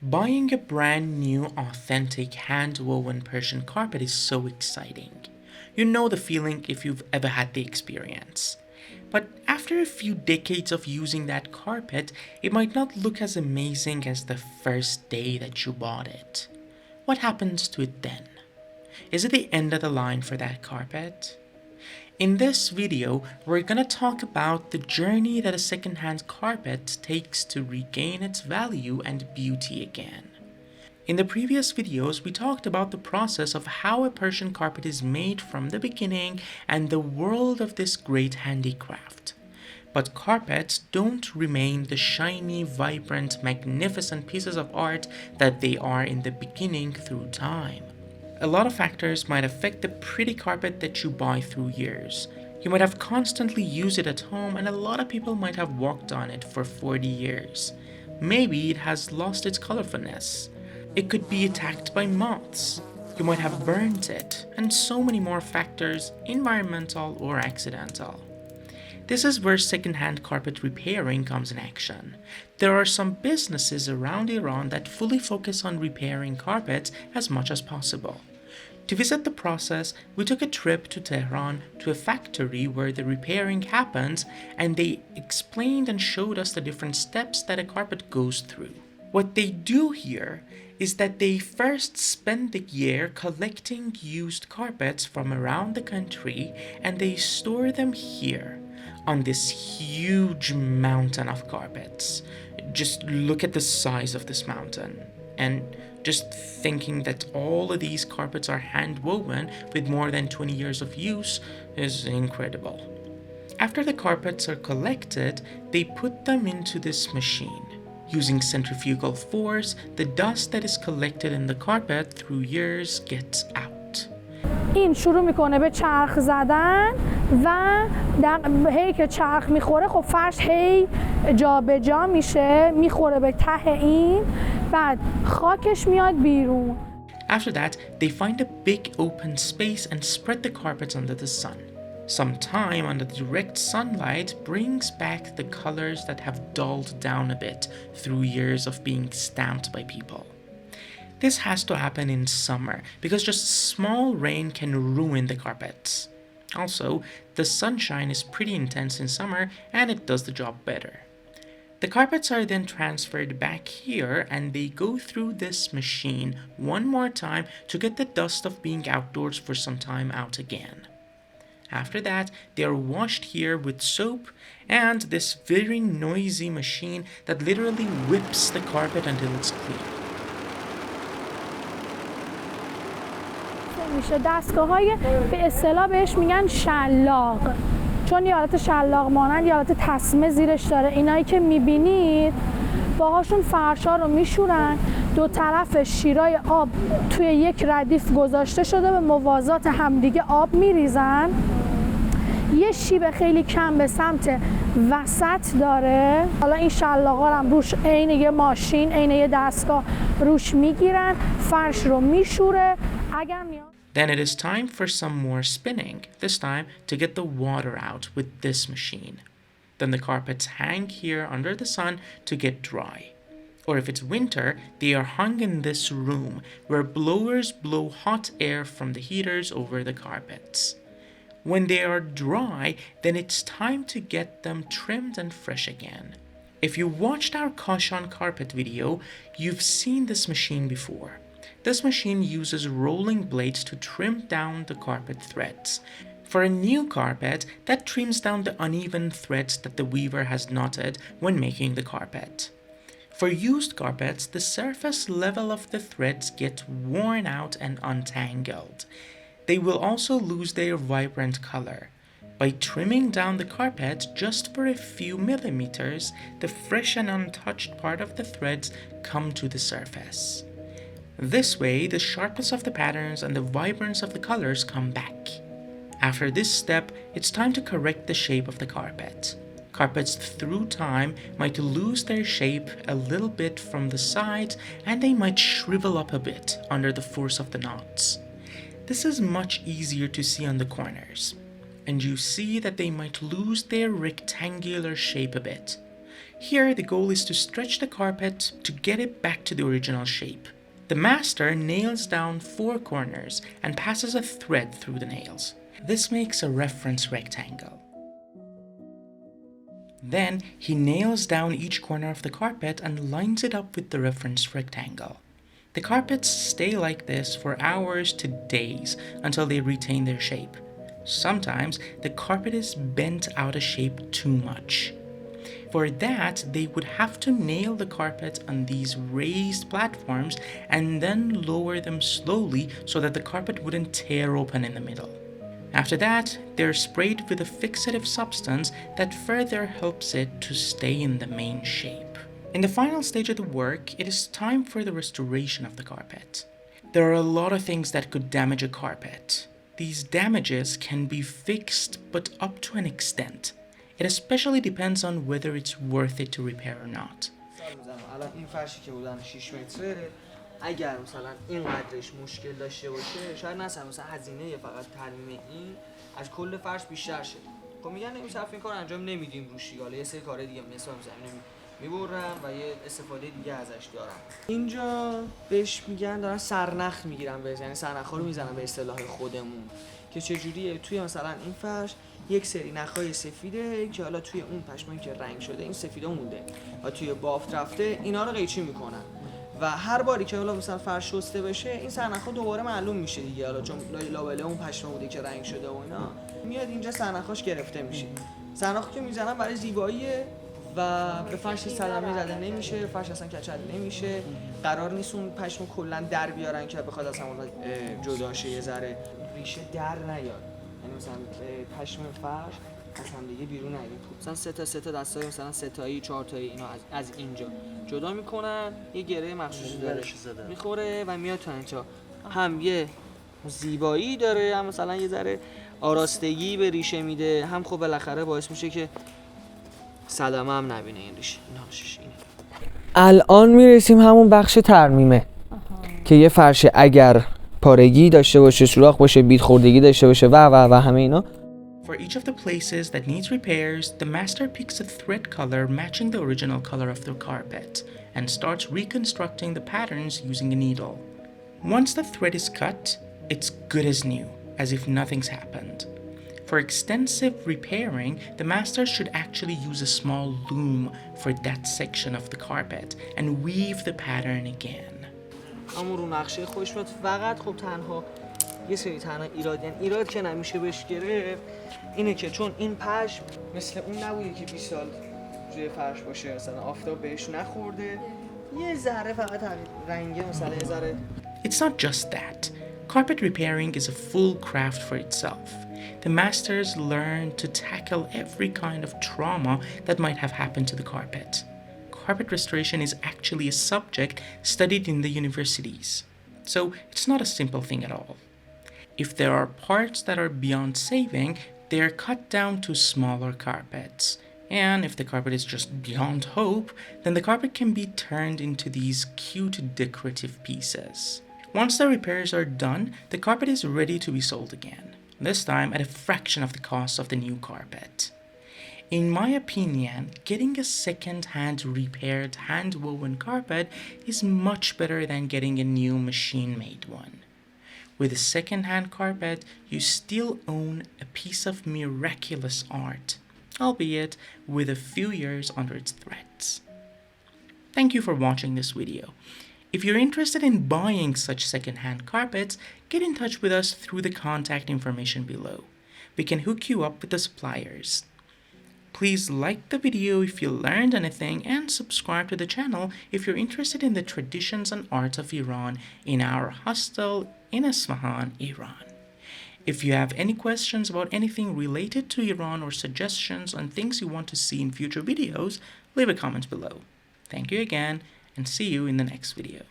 Buying a brand new, authentic, hand-woven Persian carpet is so exciting. You know the feeling if you've ever had the experience. But after a few decades of using that carpet, it might not look as amazing as the first day that you bought it. What happens to it then? Is it the end of the line for that carpet? In this video, we're gonna talk about the journey that a second-hand carpet takes to regain its value and beauty again. In the previous videos, we talked about the process of how a Persian carpet is made from the beginning and the world of this great handicraft. But carpets don't remain the shiny, vibrant, magnificent pieces of art that they are in the beginning through time. A lot of factors might affect the pretty carpet that you buy through years. You might have constantly used it at home, and a lot of people might have walked on it for 40 years. Maybe it has lost its colorfulness. It could be attacked by moths. You might have burnt it, and so many more factors, environmental or accidental. This is where second-hand carpet repairing comes in action. There are some businesses around Iran that fully focus on repairing carpets as much as possible. To visit the process, we took a trip to Tehran to a factory where the repairing happens, and they explained and showed us the different steps that a carpet goes through. What they do here is that they first spend the year collecting used carpets from around the country, and they store them here on this huge mountain of carpets. Just look at the size of this mountain, and just thinking that all of these carpets are hand woven with more than 20 years of use is incredible. After the carpets are collected, they put them into this machine. Using centrifugal force, the dust that is collected in the carpet through years gets out. این شروع میکنه به چرخ زدن و هی که چرخ میخوره خب فرش هی جا به جا میشه، میخوره به ته این، بعد خاکش میاد بیرون. After that, they find a big open space and spread the carpets under the sun. Some time under the direct sunlight brings back the colors that have dulled down a bit through years of being stamped by people. This has to happen in summer because just small rain can ruin the carpets. Also, the sunshine is pretty intense in summer and it does the job better. The carpets are then transferred back here and they go through this machine one more time to get the dust of being outdoors for some time out again. After that, they are washed here with soap and this very noisy machine that literally whips the carpet until it's clear. میشه دستگاه‌های به اصطلاح بهش میگن شلاق، چون یه حالت شلاق مانند یه حالت تسمه زیرش داره. اینایی که میبینید باهاشون فرشا رو میشورن، دو طرف شیرای آب توی یک ردیف گذاشته شده، به موازات همدیگه آب میریزن. یه شیب خیلی کم به سمت وسط داره. حالا این شلاق‌ها هم روش عین یه ماشین، عین یه دستگاه روش میگیرن، فرش رو میشوره. اگر Then it is time for some more spinning, this time to get the water out with this machine. Then the carpets hang here under the sun to get dry. Or if it's winter, they are hung in this room where blowers blow hot air from the heaters over the carpets. When they are dry, then it's time to get them trimmed and fresh again. If you watched our Kashan carpet video, you've seen this machine before. This machine uses rolling blades to trim down the carpet threads. For a new carpet, that trims down the uneven threads that the weaver has knotted when making the carpet. For used carpets, the surface level of the threads get worn out and untangled. They will also lose their vibrant color. By trimming down the carpet just for a few millimeters, the fresh and untouched part of the threads come to the surface. This way, the sharpness of the patterns and the vibrance of the colors come back. After this step, it's time to correct the shape of the carpet. Carpets through time might lose their shape a little bit from the sides, and they might shrivel up a bit under the force of the knots. This is much easier to see on the corners, and you see that they might lose their rectangular shape a bit. Here, the goal is to stretch the carpet to get it back to the original shape. The master nails down 4 corners and passes a thread through the nails. This makes a reference rectangle. Then, he nails down each corner of the carpet and lines it up with the reference rectangle. The carpets stay like this for hours to days until they retain their shape. Sometimes, the carpet is bent out of shape too much. For that, they would have to nail the carpet on these raised platforms and then lower them slowly so that the carpet wouldn't tear open in the middle. After that, they're sprayed with a fixative substance that further helps it to stay in the main shape. In the final stage of the work, it is time for the restoration of the carpet. There are a lot of things that could damage a carpet. These damages can be fixed, but up to an extent. It especially depends on whether it's worth it to repair or not. الان این فرشی که بودن 6 متره اگر مثلا اینقدرش مشکل داشته باشه شاید مثلا هزینه فقط ترمیم این از کل فرش بیشتر شه. خب میگن این صرف این کار انجام نمیدیم روش دیگه، حالا یه سری کار دیگه مثلا میبرم و یه استفاده دیگه ازش دارم. اینجا بهش میگن دارن سرنخ میگیرن، یعنی سرنخ‌ها رو میزنن به اصطلاح خودمون که چجوریه. توی مثلا این فرش یک سری نخای سفیده که حالا توی اون پشمایی که رنگ شده این سفیده مونده و توی بافت رفته، اینا رو قیچی میکنن و هر باری که حالا مثلا فرش شسته بشه این سرنخ‌ها دوباره معلوم میشه دیگه، حالا چون لابلای اون پشما بوده که رنگ شده و اینا میاد اینجا سرنخاش گرفته میشه. سرنخی که میزنن برای زیباییه و به فرش صدمه زده نمیشه، فرش اصلا کچل نمیشه. قرار نیست اون پشم کلا در بیارن که بخواد از همون جدا شه، یه ذره ریشه در نیاد، یعنی مثلا پشم فرش از هم دیگه بیرون نیاد. مثلا سه تا دستای مثلا 3 تایی 4 تایی اینا از اینجا جدا میکنن، یه گره مخصوصی داره میخوره و میاد تا اینجا. هم یه زیبایی داره، هم مثلا یه ذره آراستگی به ریشه میده، هم خب بالاخره باعث میشه که صدمه هم نبینه این ریشه. اینه. الان میرسیم همون بخش ترمیمه که یه فرش اگر پارگی داشته باشه، سوراخ باشه، بیت خوردگی داشته باشه و همه اینا. For each of the places that needs repairs, the master picks a thread color matching the original color of the carpet and starts reconstructing the patterns using a needle. Once the thread is cut, it's good as new, as if nothing's happened. For extensive repairing, the master should actually use a small loom for that section of the carpet and weave the pattern again. همون رو نقشه خوش میاد، فقط خب تنها یه سری ایراد که نمیشه بهش گرفت اینه که چون این پشم مثل اون نبوده که 20 سال روی فرش باشه، مثلا آفتاب بهش نخورده، یه ذره فقط رنگه مثلا یه ذره. It's not just that. Carpet repairing is a full craft for itself. The masters learn to tackle every kind of trauma that might have happened to the carpet. Carpet restoration is actually a subject studied in the universities, so it's not a simple thing at all. If there are parts that are beyond saving, they are cut down to smaller carpets. And if the carpet is just beyond hope, then the carpet can be turned into these cute decorative pieces. Once the repairs are done, the carpet is ready to be sold again, this time at a fraction of the cost of the new carpet. In my opinion, getting a second-hand repaired hand-woven carpet is much better than getting a new machine-made one. With a second-hand carpet, you still own a piece of miraculous art, albeit with a few years under its threads. Thank you for watching this video. If you're interested in buying such second-hand carpets, get in touch with us through the contact information below. We can hook you up with the suppliers. Please like the video if you learned anything and subscribe to the channel if you're interested in the traditions and arts of Iran in our hostel in Isfahan, Iran. If you have any questions about anything related to Iran or suggestions on things you want to see in future videos, leave a comment below. Thank you again and see you in the next video.